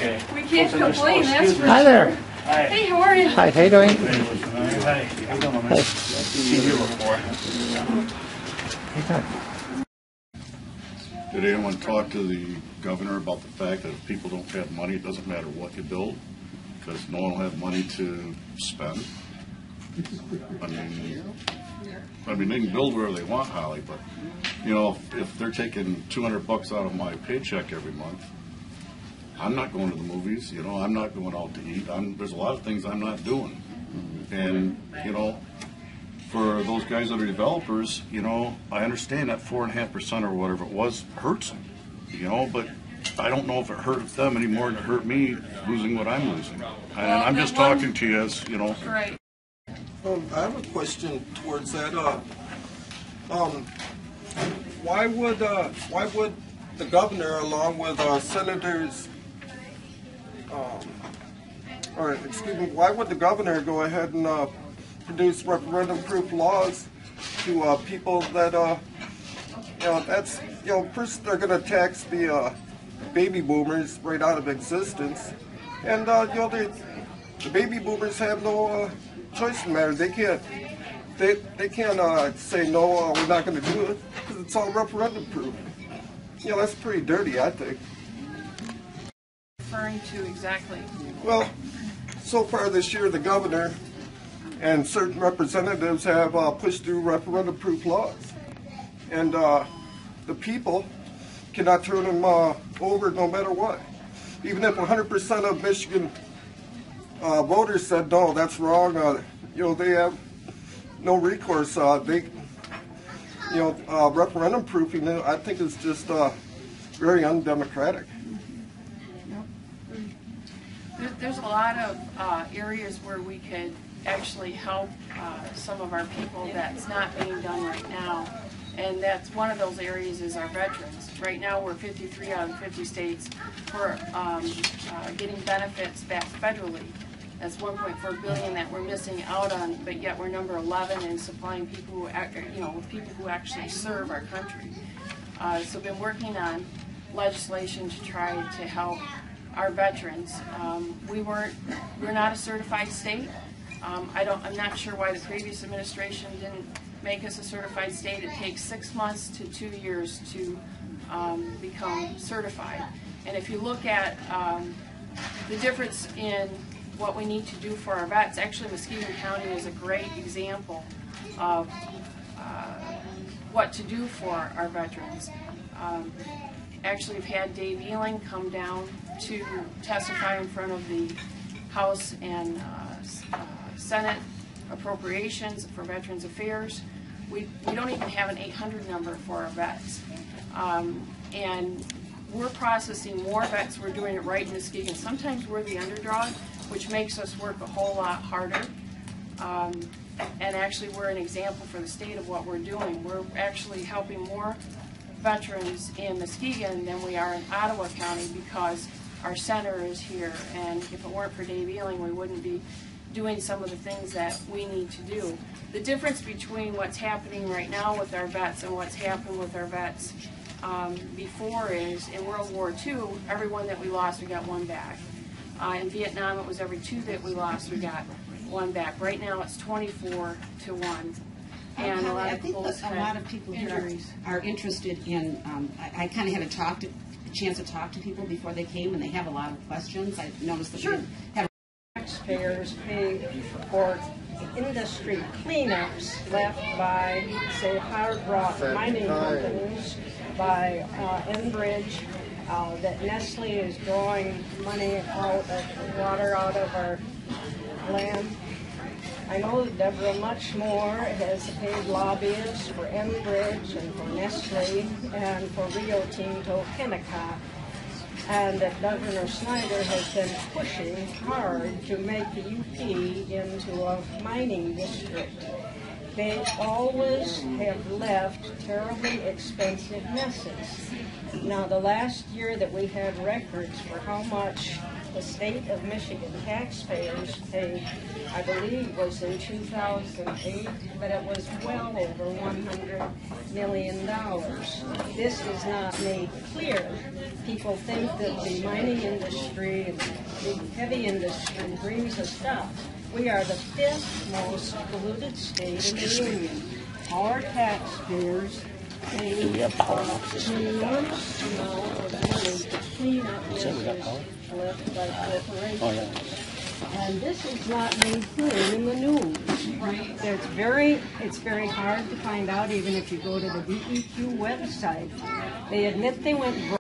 Okay. We can't complain, that's for Hi there. sure. Hey, how are you? Hi, how you doing? Hi. How you doing, man? Seen you before. Did anyone talk to the governor about the fact that if people don't have money, it doesn't matter what you build, because no one will have money to spend? I mean, they can build wherever they want, Holly, but, you know, if they're taking $200 out of my paycheck every month, I'm not going to the movies, you know, I'm not going out to eat. There's a lot of things I'm not doing. And, you know, for those guys that are developers, you know, I understand that 4.5% or whatever it was hurts them, you know, but I don't know if it hurt them any more than it hurt me losing what I'm losing. And I'm just talking to you as, you know. Right. I have a question towards that. Why would the governor, along with senators, why would the governor go ahead and produce referendum-proof laws to people that, first they're going to tax the baby boomers right out of existence, and the baby boomers have no choice in the matter. They can't say no, we're not going to do it, because it's all referendum-proof. You know, that's pretty dirty, I think. Referring to exactly? Well, so far this year, the governor and certain representatives have pushed through referendum-proof laws. And the people cannot turn them over no matter what. Even if 100% of Michigan voters said, no, that's wrong, you know, they have no recourse. Referendum proofing, I think is just very undemocratic. There's a lot of areas where we could actually help some of our people that's not being done right now. And that's one of those areas is our veterans. Right now we're 53 out of 50 states for getting benefits back federally. That's 1.4 billion that we're missing out on, but yet we're number 11 in supplying people who, with people who actually serve our country. So we've been working on legislation to try to help our veterans. We're not a certified state. I'm not sure why the previous administration didn't make us a certified state. It takes 6 months to 2 years to become certified. And if you look at the difference in what we need to do for our vets, actually Muskegon County is a great example of what to do for our veterans. Actually, we've had Dave Ealing come down to testify in front of the House and Senate Appropriations for Veterans Affairs. We don't even have an 800 number for our vets. And we're processing more vets. We're doing it right in Muskegon. Sometimes we're the underdog, which makes us work a whole lot harder. And actually, we're an example for the state of what we're doing. We're actually helping more veterans in Muskegon than we are in Ottawa County because our center is here. And if it weren't for Dave Ealing, we wouldn't be doing some of the things that we need to do. The difference between what's happening right now with our vets and what's happened with our vets before is in World War II, everyone that we lost, we got one back. In Vietnam, it was every 2 that we lost, we got one back. Right now, it's 24 to 1. And I think a lot of people here are interested in, I kind of had a chance to talk to people before they came, and they have a lot of questions. I noticed that we have taxpayers pay for industry cleanups left by, say, hard rock mining companies, by Enbridge, that Nestle is drawing money out of water out of our land. I know that Deborah Muchmore has paid lobbyists for Enbridge and for Nestle and for Rio Tinto Kennecott, and that Governor Snyder has been pushing hard to make the UP into a mining district. they always have left terribly expensive messes. Now, the last year that we had records for how much the state of Michigan taxpayers paid, I believe was in 2008, but it was well over $100 million. This is not made clear. People think that the mining industry and the heavy industry brings us stuff. We are the 5th most polluted state in the Union. Our taxpayers pay enormous amount of money to clean up messes left by corporations. And this is not made clear in the news. Right. It's very hard to find out, even if you go to the DEQ website. They admit they went broke.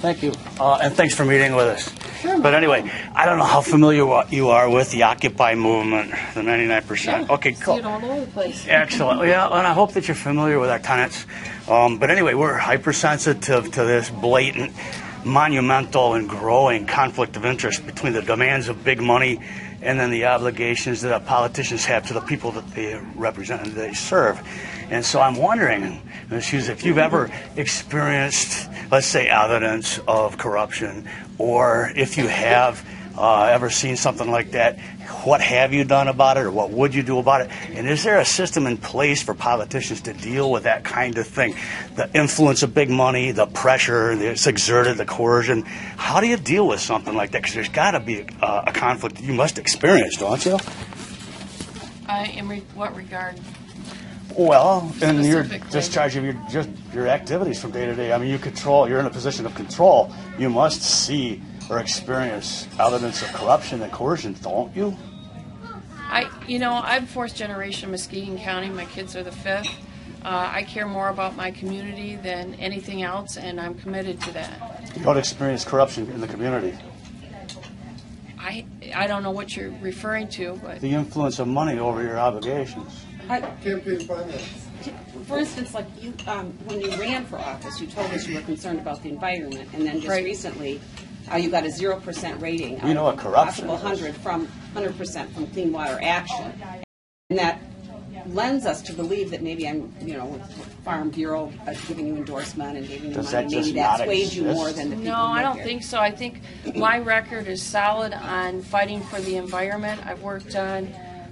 Thank you, and thanks for meeting with us. But anyway, I don't know how familiar you are with the Occupy movement, the 99%. Yeah, Okay, cool. See it all over the place. Excellent. Yeah, and I hope that you're familiar with our tenants. But anyway, we're hypersensitive to this blatant, monumental, and growing conflict of interest between the demands of big money and then the obligations that our politicians have to the people that they represent and they serve. And so I'm wondering, Ms. Hughes, if you've ever experienced, let's say, evidence of corruption, or if you have ever seen something like that, what have you done about it, or what would you do about it? And is there a system in place for politicians to deal with that kind of thing? The influence of big money, the pressure that's exerted, the coercion. How do you deal with something like that? Because there's got to be a conflict that you must experience, don't you? In what regard? Well, in your Specifically. discharge of your activities from day to day. I mean, you're in a position of control. You must see or experience evidence of corruption and coercion, don't you? I'm fourth generation Muskegon County. My kids are the 5th. I care more about my community than anything else, and I'm committed to that. You don't experience corruption in the community. I don't know what you're referring to, but The influence of money over your obligations. Campaign finance. For instance, like you, when you ran for office, you told us you were concerned about the environment, and then just Right. recently, you got a 0% rating. You know what corruption possible 100% from Clean Water Action, and that lends us to believe that maybe with Farm Bureau giving you endorsement and giving you Does money, that maybe just that not swayed you exist? more than the people. no, who I live don't here. think so. I think my record is solid on fighting for the environment. I've worked on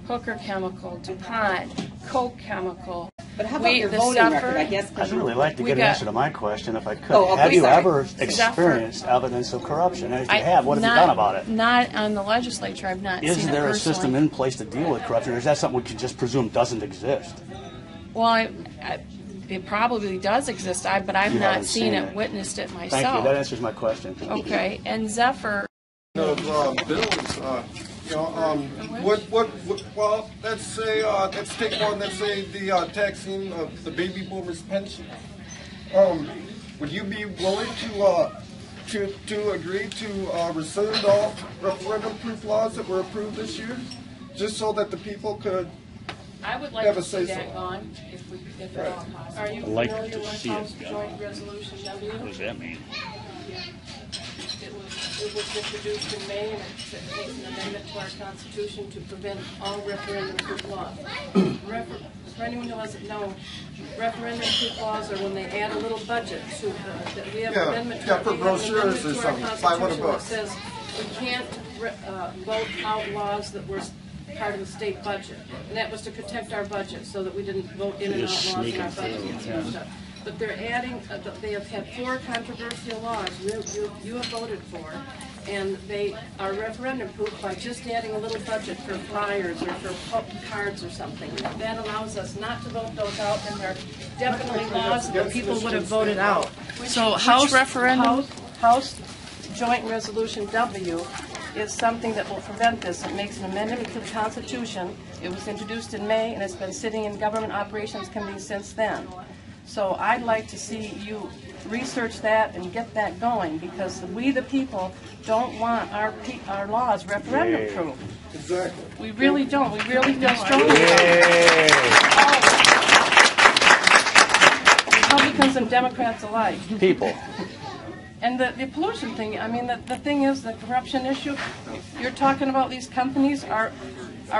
Hooker Chemical, DuPont, Coke Chemical. But how about your the voting Zephyr- record? I guess I'd really like to We get an got- answer to my question, if I could. Oh, okay, Have you sorry. ever Zephyr. experienced evidence of corruption? And if you I- have, what have you done about it? Not on the legislature. I've not Is seen it there a personally. system in place to deal with corruption, or is that something we can just presume doesn't exist? Well, it probably does exist, but I've You not haven't seen seen it, it. witnessed it Thank you. myself. That answers my question. Okay, and Zephyr, Of bills, well, let's say, let's take one, let's say the taxing of the baby boomers' pension. Would you be willing to agree to rescind all referendum-proof laws that were approved this year, just so that the people could? I would like Have to a see say that so. gone, if at all possible. Are you I'd like familiar to with see it House gone. Joint Resolution W? What does that mean? It was introduced in May, and it makes an amendment to our Constitution to prevent all referendum-proof laws. For anyone who doesn't know, referendum-proof laws are when they add a little budget to, that we have an amendment to for brochures or something, 500 that bucks. says we can't vote out laws that were part of the state budget. And that was to protect our budget, so that we didn't vote in and out laws in our budget and stuff. But they're adding, they have had 4 controversial laws you have voted for, and they are referendum proof by just adding a little budget for flyers or for cards or something. That allows us not to vote those out, and they're definitely laws that people would have voted out. So House referendum? House Joint Resolution W is something that will prevent this. It makes an amendment to the Constitution. It was introduced in May, and it's been sitting in Government Operations Committee since then. So I'd like to see you research that and get that going, because we, the people, don't want our laws referendum-proof. Exactly. We really don't. We really feel strongly about it. Republicans and Democrats alike. People. And the pollution thing, I mean, the thing is, the corruption issue, you're talking about these companies are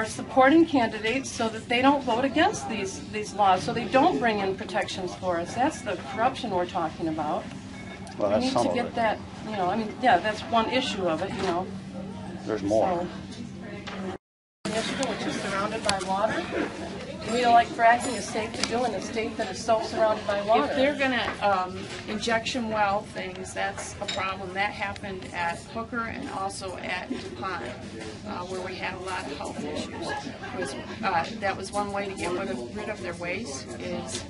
supporting candidates so that they don't vote against these laws, so they don't bring in protections for us. That's the corruption we're talking about. Well, We that's need some to of get it. that, you know, I mean, yeah, that's one issue of it, you know. There's more. So, Michigan, which is surrounded by water. Do we like fracking is safe to do in a state that is so surrounded by water? If they're going to injection well things, that's a problem. That happened at Hooker and also at DuPont, where we had a lot of health issues. That was one way to get rid of their waste is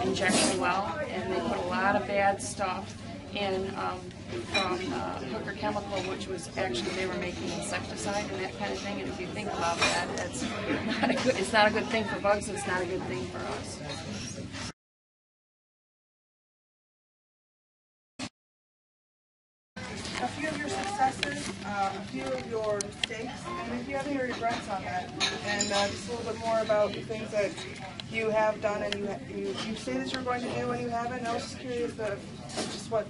injection well, and they put a lot of bad stuff in from Hooker Chemical, which was actually they were making insecticide and that kind of thing. And if you think about that, it's not a good thing for bugs. It's not a good thing for us. A few of your successes, a few of your mistakes, and if you have any regrets on that, and just a little bit more about the things that you have done and you say that you're going to do and you haven't. I was just curious just what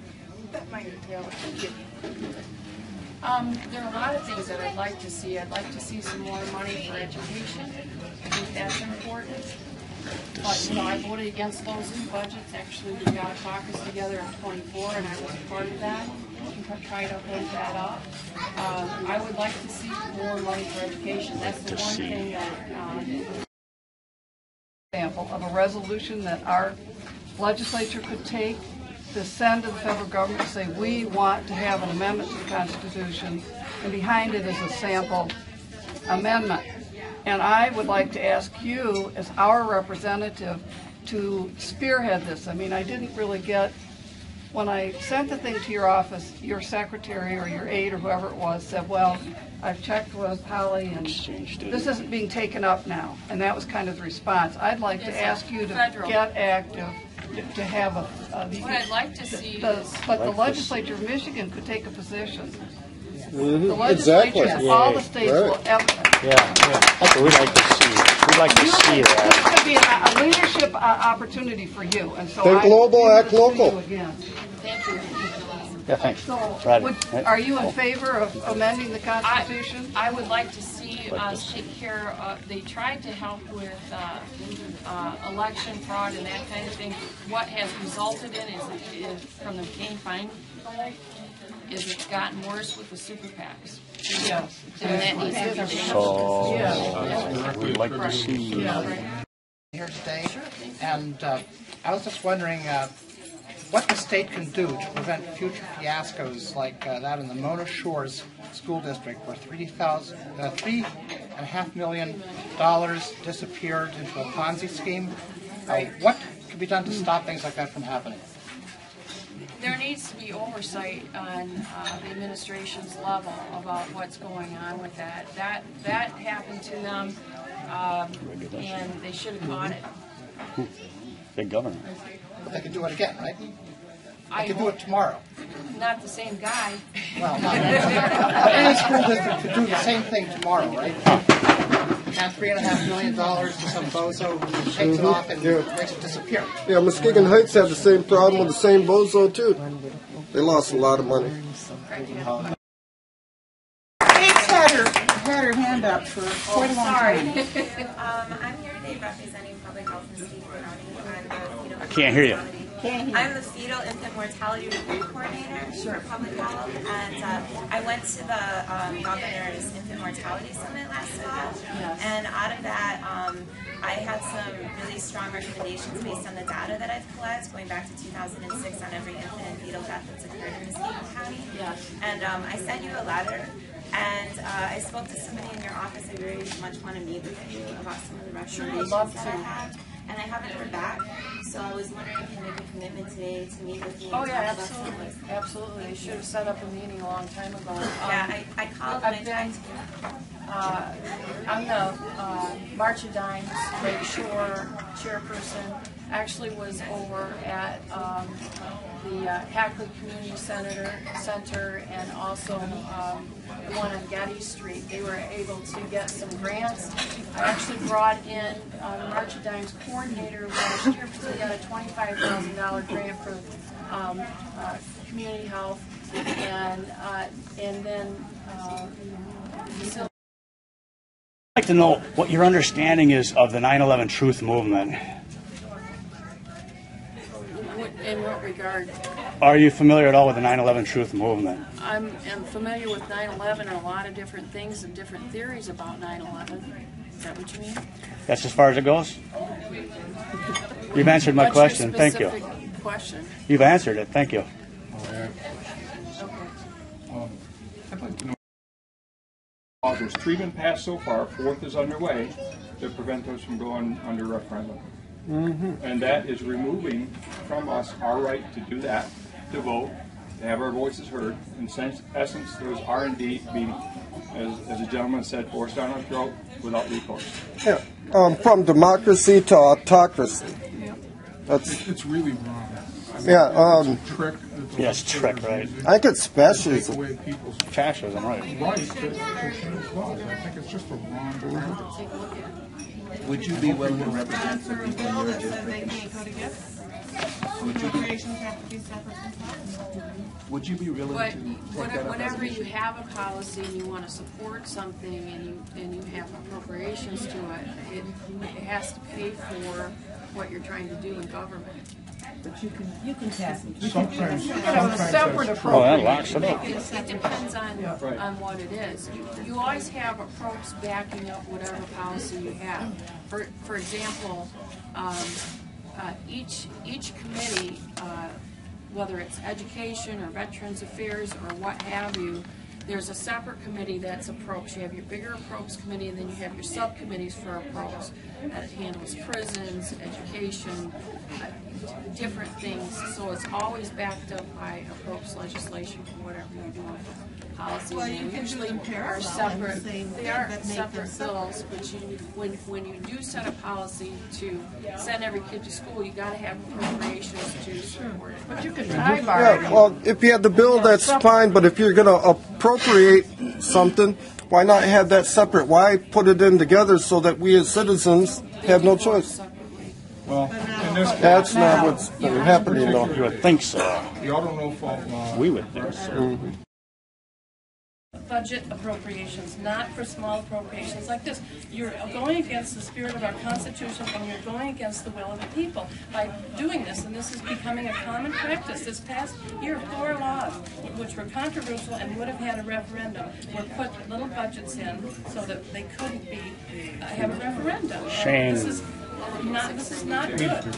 that might entail. Thank you. There are a lot of things that I'd like to see. I'd like to see some more money for education. I think that's important. But, you know, I voted against those in budgets. Actually, we got a caucus together in 24, and I was a part of that. Try to hold that up. I would like to see more money for education. That's the one thing that... Example of a resolution that our legislature could take to send to the federal government to say we want to have an amendment to the Constitution, and behind it is a sample amendment. And I would like to ask you, as our representative, to spearhead this. I mean, I didn't really get, when I sent the thing to your office, your secretary or your aide or whoever it was said, well, I've checked with Holly and this isn't being taken up now. And that was kind of the response. I'd like to ask you to get active, to have what I'd like to see but the legislature of Michigan could take a position. Mm-hmm. The legislatures of all the states will That's what we'd like to see. We'd like to see that. This could be a leadership opportunity for you. And so Think global, act local. Thank you. Yeah, thanks. So, Right. are you in favor of amending the Constitution? I would like to see us take care of, they tried to help with election fraud and that kind of thing. What has resulted in is from the McCain-Feingold, is it's gotten worse with the super PACs. Yes. And that needs to be changed. So, we'd like to see... Here today, and I was just wondering what the state can do to prevent future fiascos like that in the Mona Shores School District, where $3.5 million disappeared into a Ponzi scheme. What can be done to stop things like that from happening? There needs to be oversight on the administration's level about what's going on with that. That happened to them, and they should have caught it. Big governor. But they could do it again, right? I They could do it tomorrow. Not the same guy. Well, not but any school district could do the same thing tomorrow, right? And $3.5 million to some bozo who takes it off and makes it disappear. Yeah, Muskegon Heights had the same problem with the same bozo too. They lost a lot of money. Kate's had her hand up for quite a long time. I'm here today representing public health in Muskegon County. I can't hear you. I'm the fetal infant mortality review coordinator for public health, and I went to the governor's infant mortality summit last fall, and out of that, I had some really strong recommendations based on the data that I've collected going back to 2006 on every infant and fetal death that's occurred in Muskegon County. And I sent you a letter. And I spoke to somebody in your office. I very much want to meet with you about some of the recommendations that I have. And I haven't heard back. So I was wondering if you can make a commitment today to meet with me. Oh yeah, absolutely. Absolutely. They should have set up a meeting a long time ago. Yeah, I called and I talked to you. I'm the March of Dimes Lake Shore chairperson. Actually was over at the Hackley Community Center and also the one on Getty Street. They were able to get some grants. I actually brought in the March of Dimes coordinator last year because we got a $25,000 grant for community health, and then facilities. I'd like to know what your understanding is of the 9/11 Truth Movement. In what regard? Are you familiar at all with the 9/11 Truth Movement? I'm familiar with 9/11 and a lot of different things and different theories about 9/11. Is that what you mean? That's as far as it goes? You've answered my question. Thank you. Question? You've answered it. Thank you. I'd like to know, there's three been passed so far, fourth is underway, to prevent us from going under referendum. And that is removing from us our right to do that, to vote, to have our voices heard. In essence, those R&D being, as a gentleman said, forced down our throat without recourse. Yeah, from democracy to autocracy. It's really wrong. Yeah, it's a trick. Yes, trick, right. I think it's fascism. Fascism, right. Right, to change laws. I think it's just a wrong practice. Would you be willing to represent the people in your district? Would you be willing to take that up? Whenever you have a policy and you want to support something and you have appropriations to it, it has to pay for what you're trying to do in government. But you can pass it. Sometimes separate approach. Oh, that locks it up. It depends on what it is. You always have approach backing up whatever policy you have. For example, each committee, whether it's education or veterans affairs or what have you, there's a separate committee that's approach. You have your bigger approach committee, and then you have your subcommittees for approach that handles prisons, education, different things. So it's always backed up by approach legislation for whatever you're doing. Policies usually are separate. They are separate bills, but when you do set a policy to send every kid to school, you got to have appropriations to support it. But you can Yeah, well, if you have the bill, that's fine, but if you're going to appropriate something, why not have that separate? Why put it in together so that we as citizens have no choice? Well, in this case, that's not what's happening, though. You would think so. the auto no fault law. We would think so. Budget appropriations, not for small appropriations like this. You're going against the spirit of our Constitution, and you're going against the will of the people by doing this, and this is becoming a common practice. This past year, 4 laws, which were controversial and would have had a referendum, were put little budgets in so that they couldn't have a referendum. Shame. This is not good.